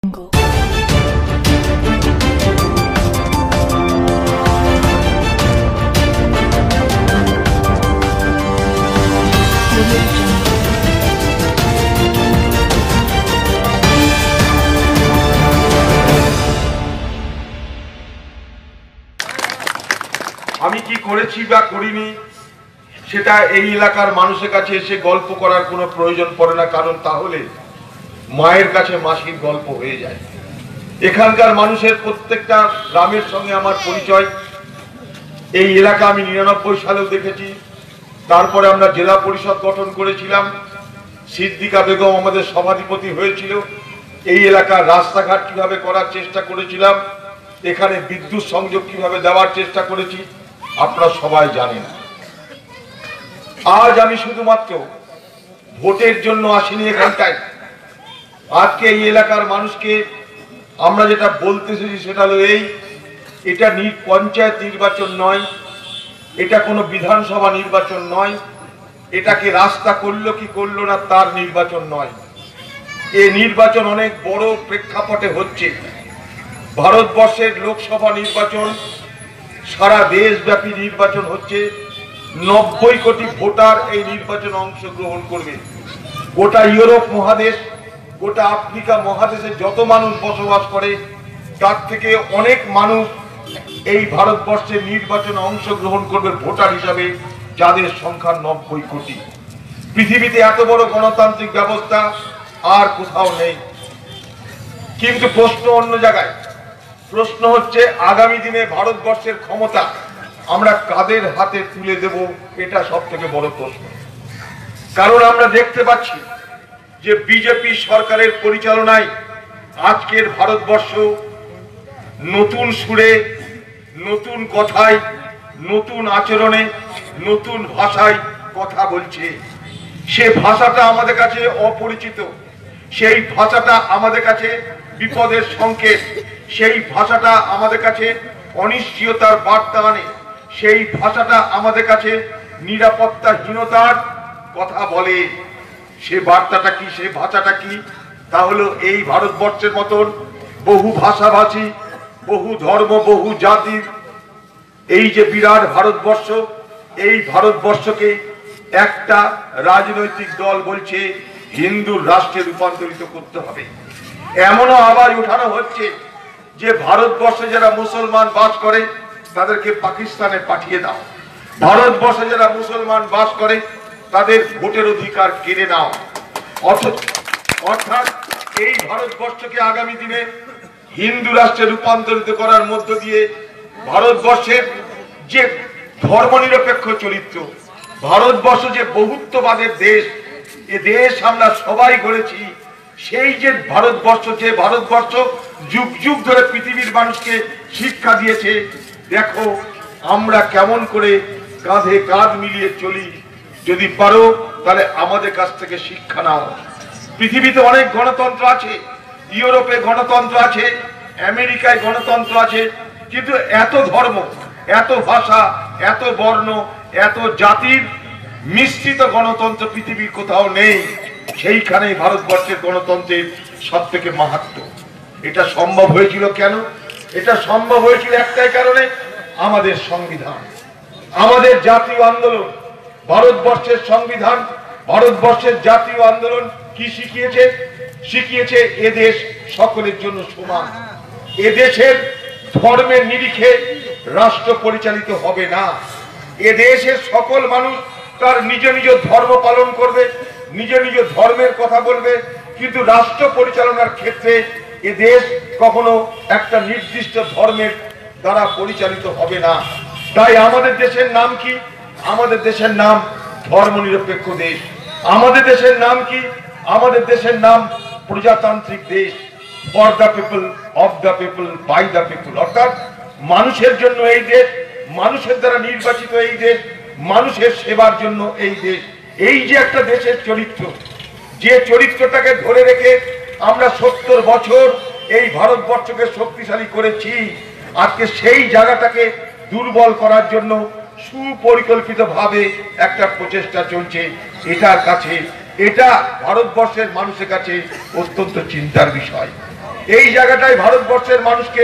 আমি কি করেছি বা করিনি সেটা এই এলাকার মানুষের কাছে এসে গল্প করার কোনো প্রয়োজন পড়ে না, কারণ তাহলে মায়ের কাছে মাসির গল্প হয়ে যায়। এখানকার মানুষের প্রত্যেকটা গ্রামের সঙ্গে আমার পরিচয়। এই এলাকা আমি 99 সালেও দেখেছি। তারপরে আমরা জেলা পরিষদ গঠন করেছিলাম, সিদ্দিকা বেগম আমাদের সভাধিপতি হয়েছিল। এই এলাকার রাস্তাঘাট কিভাবে করার চেষ্টা করেছিলাম, এখানে বিদ্যুৎ সংযোগ কিভাবে দেওয়ার চেষ্টা করেছি আপনারা সবাই জানেন। আজ আমি শুধুমাত্র ভোটের জন্য আসিনি এখানটায়। আজকে এই এলাকার মানুষকে আমরা যেটা বলতে এসেছি সেটা হলো এটা পঞ্চায়েত নির্বাচন নয়, এটা কোনো বিধানসভা নির্বাচন নয়, এটাকে রাস্তা করলো কি করলো না তার নির্বাচন নয়। এই নির্বাচন অনেক বড় প্রেক্ষাপটে হচ্ছে। ভারতবর্ষের লোকসভা নির্বাচন, সারা দেশব্যাপী নির্বাচন হচ্ছে। 90 কোটি ভোটার এই নির্বাচনে অংশগ্রহণ করবে। গোটা ইউরোপ মহাদেশ, গোটা আফ্রিকা মহাদেশে যত মানুষ বসবাস করে তার থেকে অনেক মানুষ এই ভারতবর্ষের নির্বাচনে অংশগ্রহণ করবে ভোটার হিসাবে, যাদের সংখ্যা 90 কোটি। পৃথিবীতে এত বড় গণতান্ত্রিক ব্যবস্থা আর কোথাও নেই। কিন্তু প্রশ্ন অন্য জায়গায়। প্রশ্ন হচ্ছে আগামী দিনে ভারতবর্ষের ক্ষমতা আমরা কাদের হাতে তুলে দেব, এটা সব থেকে বড় প্রশ্ন। কারণ আমরা দেখতে পাচ্ছি যে বিজেপি সরকারের পরিচালনায় আজকের ভারতবর্ষ নতুন সুরে, নতুন কথায়, নতুন আচরণে, নতুন ভাষায় কথা বলছে। সে ভাষাটা আমাদের কাছে অপরিচিত, সেই ভাষাটা আমাদের কাছে বিপদের সংকেত, সেই ভাষাটা আমাদের কাছে অনিশ্চয়তার বার্তা আনে, সেই ভাষাটা আমাদের কাছে নিরাপত্তাহীনতার কথা বলে। সে বার্তাটা কি, সে ভাষাটা কি? তাহলে এই ভারতবর্ষের মতন বহু ভাষাভাষী, বহু ধর্ম, বহু জাতির এই যে বিরাট ভারতবর্ষ, এই ভারতবর্ষকে একটা রাজনৈতিক দল বলছে হিন্দুর রাষ্ট্রে রূপান্তরিত করতে হবে। এমনও আবার উঠানো হচ্ছে যে ভারতবর্ষে যারা মুসলমান বাস করে তাদেরকে পাকিস্তানে পাঠিয়ে দাও, ভারতবর্ষে যারা মুসলমান বাস করে তাদের ভোটের অধিকার কেড়ে নাও। অর্থাৎ এই ভারতবর্ষকে আগামী দিনে হিন্দু রাষ্ট্রে রূপান্তরিত করার মধ্য দিয়ে ভারতবর্ষের যে ধর্মনিরপেক্ষ চরিত্র, ভারতবর্ষ যে বহুত্ববাদের দেশ, এ দেশ আমরা সবাই গড়েছি। সেই যে ভারতবর্ষ যুগ যুগ ধরে পৃথিবীর মানুষকে শিক্ষা দিয়েছে, দেখো আমরা কেমন করে কাঁধে কাঁধ মিলিয়ে চলি। যদি পারো তাহলে আমাদের কাছ থেকে শিক্ষা নাও। পৃথিবীতে অনেক গণতন্ত্র আছে, ইউরোপে গণতন্ত্র আছে, আমেরিকায় গণতন্ত্র আছে, কিন্তু এত ধর্ম, এত ভাষা, এত বর্ণ, এত জাতির মিশ্রিত গণতন্ত্র পৃথিবীর কোথাও নেই। সেইখানে ভারতবর্ষের গণতন্ত্রের সব থেকে মাহাত্ম্য। এটা সম্ভব হয়েছিল কেন? এটা সম্ভব হয়েছিল একটাই কারণে, আমাদের সংবিধান, আমাদের জাতীয় আন্দোলন। ভারতবর্ষের সংবিধান, ভারতবর্ষের জাতীয় আন্দোলন কি শিখিয়েছে? শিখিয়েছে এদেশ সকলের জন্য সমান। এদেশের ধর্মের নিরিখে রাষ্ট্র পরিচালিত হবে না। এদেশের সকল মানুষ তার নিজ নিজ ধর্ম পালন করবে, নিজ নিজ ধর্মের কথা বলবে, কিন্তু রাষ্ট্র পরিচালনার ক্ষেত্রে এদেশ কখনো একটা নির্দিষ্ট ধর্মের দ্বারা পরিচালিত হবে না। তাই আমাদের দেশের নাম কি? আমাদের দেশের নাম ধর্মনিরপেক্ষ দেশ। আমাদের দেশের নাম কি? আমাদের দেশের নাম প্রজাতান্ত্রিক দেশ। For the people, of the people, by the people. অর্থাৎ মানুষের জন্য এই দেশ, মানুষের দ্বারা নির্বাচিত এই দেশ, মানুষের সেবার জন্য এই দেশ। এই যে একটা দেশের চরিত্র, যে চরিত্রটাকে ধরে রেখে আমরা 70 বছর এই ভারতবর্ষকে শক্তিশালী করেছি, আজকে সেই জায়গাটাকে দুর্বল করার জন্য সুপরিকল্পিতভাবে একটা প্রচেষ্টা চলছে। এটা ভারতবর্ষের মানুষের কাছে অত্যন্ত চিন্তার বিষয়। এই জায়গাটায় ভারতবর্ষের মানুষকে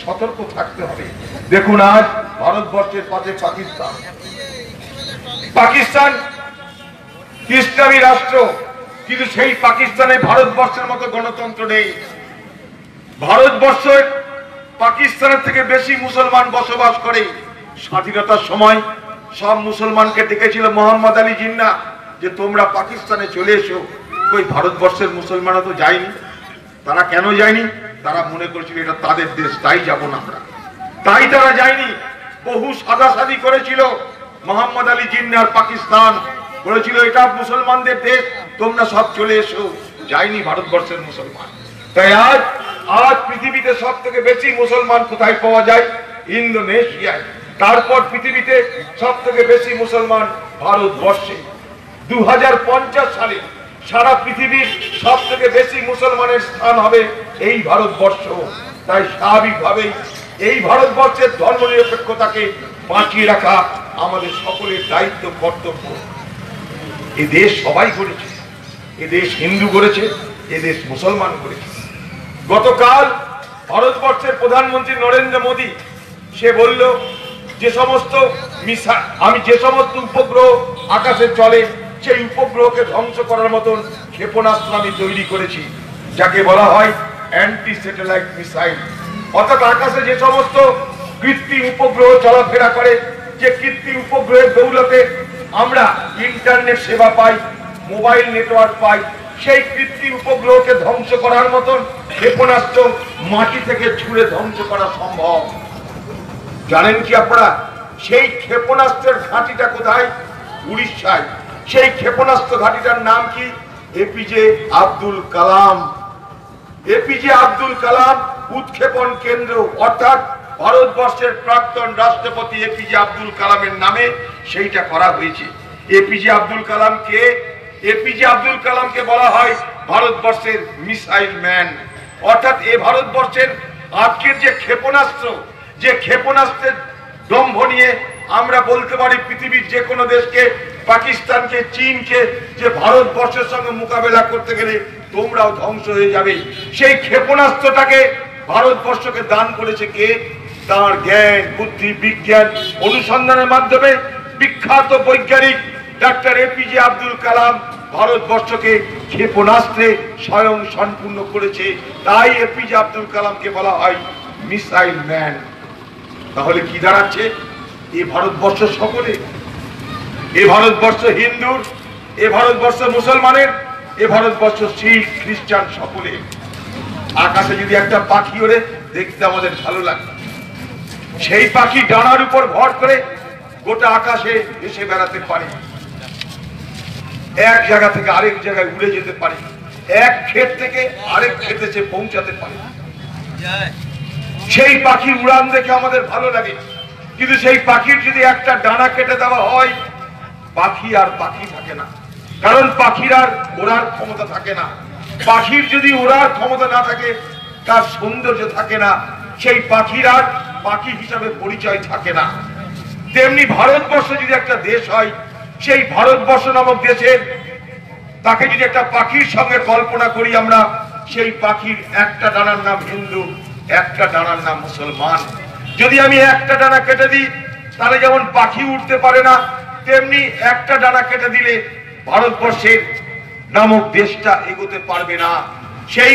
সতর্ক থাকতে হবে। দেখুন আজ ভারতবর্ষের পাশে পাকিস্তান, পাকিস্তান ইসলামী রাষ্ট্র, কিন্তু সেই পাকিস্তানে ভারতবর্ষের মতো গণতন্ত্র নেই। ভারতবর্ষের পাকিস্তানের থেকে বেশি মুসলমান বসবাস করে। স্বাধীনতার সময় সব মুসলমানকে ডেকেছিল মোহাম্মদ আলী জিন্নাহ যে তোমরা পাকিস্তানে চলে এসো। ওই ভারতবর্ষের মুসলমানরা তো যায়নি। তারা কেন যায়নি? তারা মনে করেছিল এটা তাদের দেশ, তাই যাব না আমরা, তাই তারা যায়নি। বহু সাদাসাদি করেছিল মোহাম্মদ আলী জিন্নাহ। পাকিস্তান বলেছিল এটা মুসলমানদের দেশ, তোমরা সব চলে এসো, যায়নি ভারতবর্ষের মুসলমান। তাই আজ আজ পৃথিবীতে সব থেকে বেশি মুসলমান কোথায় পাওয়া যায়? ইন্দোনেশিয়ায়। তারপর পৃথিবীতে সব থেকে বেশি মুসলমান ভারতবর্ষে। 2050 সালে সারা পৃথিবীর সব থেকে বেশি মুসলমানের স্থান হবে এই ভারতবর্ষ। তাই স্বাভাবিকভাবেই এই ভারতবর্ষের ধর্মনিরপেক্ষতাকে বাঁচিয়ে রাখা আমাদের সকলের দায়িত্ব, কর্তব্য। এ দেশ সবাই করেছে, এ দেশ হিন্দু করেছে, এ দেশ মুসলমান করেছে। গতকাল ভারতবর্ষের প্রধানমন্ত্রী নরেন্দ্র মোদী সে বলল যে সমস্ত যে সমস্ত উপগ্রহ আকাশে চলে সেই উপগ্রহকে ধ্বংস করার মতন ক্ষেপণাস্ত্র আমি তৈরি করেছি, যাকে বলা হয় অ্যান্টি স্যাটেলাইট মিসাইল। অর্থাৎ আকাশে যে সমস্ত কৃত্রিম উপগ্রহ চলাফেরা করে, যে কৃত্রিম উপগ্রহের দৌলতে আমরা ইন্টারনেট সেবা পাই, মোবাইল নেটওয়ার্ক পাই, সেই কৃত্রিম উপগ্রহকে ধ্বংস করার মতন ক্ষেপণাস্ত্র মাটি থেকে ছুঁড়ে ধ্বংস করা সম্ভব। জানেন কি আপনারা সেই ক্ষেপণাস্ত্রের ঘাঁটিটা কোথায়? উড়িষ্যায়। সেই ক্ষেপণাস্ত্র ঘাঁটিটার নাম কি? এপিজে আব্দুল কালাম। এপিজে আব্দুল কালাম উৎক্ষেপণ কেন্দ্র, অর্থাৎ ভারতবর্ষের প্রাক্তন রাষ্ট্রপতি এপিজে আব্দুল কালামের নামে সেইটা করা হয়েছে। এপিজে আব্দুল কালাম কে? এপিজে আব্দুল কালামকে বলা হয় ভারতবর্ষের মিসাইল ম্যান। অর্থাৎ এ ভারতবর্ষের আজকের যে ক্ষেপণাস্ত্র, যে ক্ষেপণাস্ত্রের দম্ভ নিয়ে আমরা বলতে পারি পৃথিবীর যে কোনো দেশকে, পাকিস্তানকে, চীনকে, যে ভারতবর্ষের সঙ্গে মোকাবেলা করতে গেলে তোমরাও ধ্বংস হয়ে যাবে। সেই ক্ষেপণাস্ত্রটাকে ভারতবর্ষকে দান করেছে কে? তার জ্ঞান, বুদ্ধি, বিজ্ঞান অনুসন্ধানের মাধ্যমে বিখ্যাত বৈজ্ঞানিক ডাক্তার এপিজে আব্দুল কালাম ভারতবর্ষকে ক্ষেপণাস্ত্রে স্বয়ং সম্পূর্ণ করেছে। তাই এপিজে আব্দুল কালামকে বলা হয় মিসাইল ম্যান। তাহলে কি দাঁড়াচ্ছে? এ ভারতবর্ষ সকলে, এ ভারতবর্ষ হিন্দুর, এ ভারতবর্ষ মুসলমানের, এ ভারতবর্ষ শিখ খ্রিস্টান সকলে। আকাশে যদি একটা পাখি ওড়ে দেখতে আমাদের ভালো লাগে, সেই পাখি ডানার উপর ভর করে গোটা আকাশে এসে বেড়াতে পারে, এক জায়গা থেকে আরেক জায়গায় উড়ে যেতে পারে, এক ক্ষেত থেকে আরেক ক্ষেতে সে পৌঁছাতে পারে। সেই পাখির উড়ান দেখে আমাদের ভালো লাগে, কিন্তু সেই পাখির যদি একটা ডানা কেটে দেওয়া হয়, পাখি আর পাখি থাকে না। কারণ পাখির আর ওড়ার ক্ষমতা থাকে না। পাখির যদি ওড়ার ক্ষমতা না থাকে, তার সৌন্দর্য থাকে না, সেই পাখির আর পাখি হিসাবে পরিচয় থাকে না। তেমনি ভারতবর্ষ যদি একটা দেশ হয়, সেই ভারতবর্ষ নামক দেশের তাকে যদি একটা পাখির সঙ্গে কল্পনা করি আমরা, সেই পাখির একটা ডানার নাম হিন্দু, একটা ডানার নাম মুসলমান। যদি আমি একটা ডানা কেটে দিই, তাহলে যেমন পাখি উঠতে পারে না, তেমনি একটা ডানা কেটে দিলে ভারতবর্ষের নামক দেশটা এগোতে পারবে না। সেই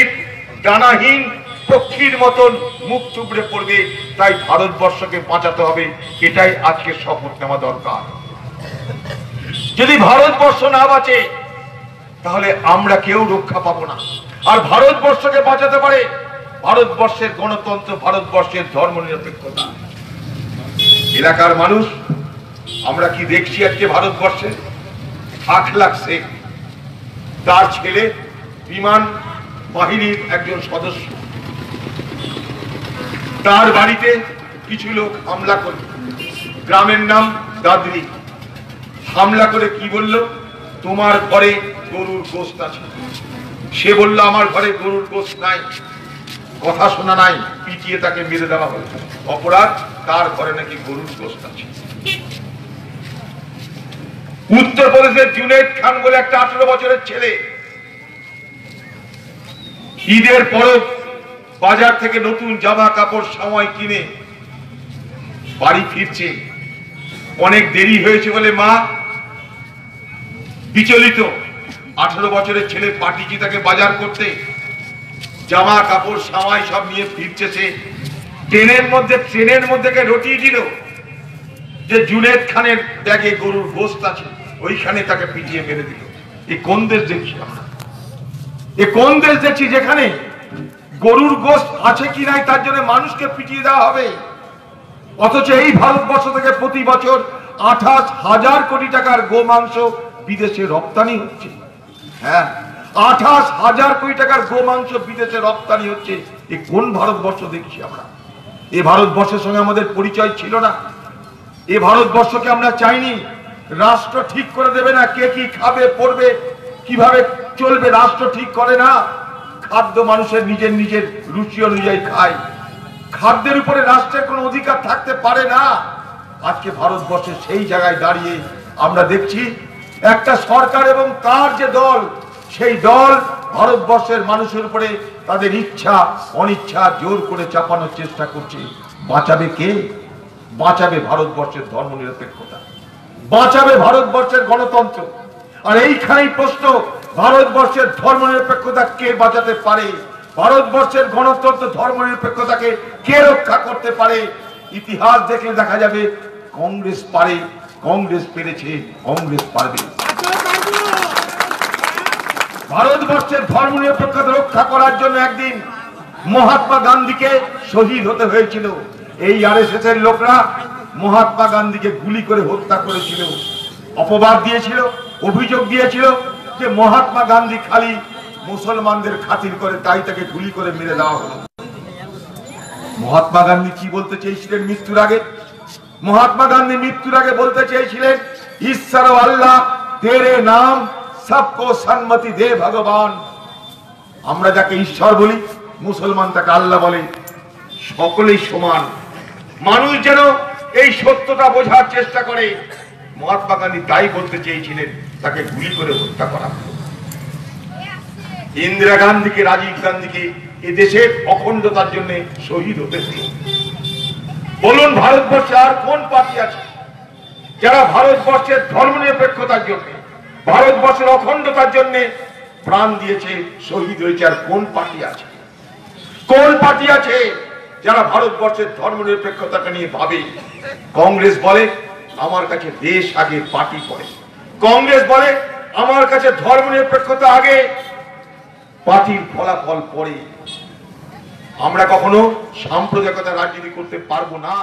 ডানাহীন পক্ষীর মতন মুখ চুবড়ে পড়বে। তাই ভারতবর্ষকে বাঁচাতে হবে, এটাই আজকে শপথ নেওয়া দরকার। যদি ভারতবর্ষ না বাঁচে, তাহলে আমরা কেউ রক্ষা পাবো না। আর ভারতবর্ষকে বাঁচাতে পারে ভারতবর্ষের গণতন্ত্র, ভারতবর্ষের ধর্মনিরপেক্ষতা। এলাকার মানুষ আমরা কি দেখছি আজকে ভারতবর্ষে? আখলাক শেখ, তার ছেলে বিমান বাহিনীর একজন সদস্য, তার বাড়িতে কিছু লোক হামলা করে, গ্রামের নাম দাদরি। হামলা করে কি বলল? তোমার ঘরে গরুর গোশত আছে। সে বলল আমার ঘরে গরুর গোশত নাই, কথা শোনা নাই, পিটিয়ে তাকে মেরে দেওয়া হলো। অপরাধ, তার ঘরে নাকি গরুর গোশত আছে। উত্তরপ্রদেশের জুনেদ খান বলে একটা 18 বছরের ছেলে, ঈদের পরব বাজার থেকে নতুন জামা কাপড় সময় কিনে বাড়ি ফিরছে। অনেক দেরি হয়েছে বলে মা বিচলিত। 18 বছরের ছেলে পাঠিয়েছে তাকে বাজার করতে, জামা কাপড় সামাই সব নিয়ে ফিরছে। সে ট্রেনের মধ্যে রটিয়ে দিল যে জুনেদ খানের ব্যাগে গরুর গোশত আছে, ওইখানে তাকে পিটিয়ে মেরে দিল। এ কোন দেশ দেখছি আমরা? এ কোন দেশ দেখছি যেখানে গরুর গোশত আছে কি নাই তার জন্য মানুষকে পিটিয়ে দেওয়া হবে? অথচ এই ভারতবর্ষ থেকে প্রতি বছর 28,000 কোটি টাকার গোমাংস বিদেশে রপ্তানি হচ্ছে। হ্যাঁ, 28,000 কোটি টাকার গোমাংস বিদেশে রপ্তানি হচ্ছে। এ কোন ভারতবর্ষ দেখছি আমরা? এ ভারতবর্ষের সঙ্গে আমাদের পরিচয় ছিল না। এ ভারতবর্ষকে আমরা চাইনি। রাষ্ট্র ঠিক করে দেবে না কে কি খাবে পড়বে কিভাবে চলবে, রাষ্ট্র ঠিক করে না। খাদ্য মানুষের নিজের নিজের রুচি অনুযায়ী খায়। খাদ্যের উপরে রাষ্ট্রের কোনো অধিকার থাকতে পারে না। আজকে ভারতবর্ষের সেই জায়গায় দাঁড়িয়ে আমরা দেখছি একটা সরকার এবং তার যে দল, সেই দল ভারতবর্ষের মানুষের উপরে তাদের ইচ্ছা অনিচ্ছা জোর করে চাপানোর চেষ্টা করছে। বাঁচাবে কে? বাঁচাবে ভারতবর্ষের ধর্মনিরপেক্ষতা, বাঁচাবে ভারতবর্ষের গণতন্ত্র। আর এইখানেই প্রশ্ন, ভারতবর্ষের ধর্মনিরপেক্ষতা কে বাঁচাতে পারে? ভারতবর্ষের গণতন্ত্র ধর্মনিরপেক্ষতাকে কে রক্ষা করতে পারে? ইতিহাস দেখলে দেখা যাবে কংগ্রেস পারে, কংগ্রেস পেরেছে, কংগ্রেস পারবে। ভারতবর্ষের ধর্মনিরপেক্ষতা রক্ষা করার জন্য একদিন মহাত্মা গান্ধীকে শহীদ হতে হয়েছিল। এই আরএসএস এর লোকরা মহাত্মা গান্ধীকে গুলি করে হত্যা করেছিল। অপবাদ দিয়েছিল, অভিযোগ দিয়েছিল যে মহাত্মা গান্ধী খালি মুসলমানদের খাতির করে, তাই তাকে গুলি করে মেরে দেওয়া হলো। মহাত্মা গান্ধী কি বলতে চেয়েছিলেন মৃত্যুর আগে? মহাত্মা গান্ধী মৃত্যুর আগে বলতে চেয়েছিলেন, ঈশ্বর আল্লাহ তেরে নাম সবকো সম্মতি দে ভগবান। আমরা যাকে ঈশ্বর বলি, মুসলমান তাকে আল্লাহ বলে, সকলেই সমান। মানুষ যেন এই সত্যটা বোঝার চেষ্টা করে। মহাত্মা গান্ধী তাই বলতে চেয়েছিলেন, তাকে গুলি করে হত্যা করা হলো। ইন্দিরা গান্ধীকে, রাজীব গান্ধীকে এ দেশের অখণ্ডতার জন্য শহীদ হতে হলো। বলুন ভারতবর্ষে আর কোন পার্টি আছে যারা ভারতবর্ষের ধর্মনিরপেক্ষতার জন্য, ভারতবর্ষের অখণ্ডতার জন্য প্রাণ দিয়েছে, শহীদ হয়েছে? আর কোন পার্টি আছে? কোন পার্টি আছে যারা ভারতবর্ষের ধর্মনিরপেক্ষতাকে নিয়ে ভাবে? কংগ্রেস বলে আমার কাছে দেশ আগে, পার্টি পরে। কংগ্রেস বলে আমার কাছে ধর্মনিরপেক্ষতা আগে, পার্টির ফলাফল পরে। আমরা কখনো সাম্প্রদায়িকতা রাজনীতি করতে পারবো না।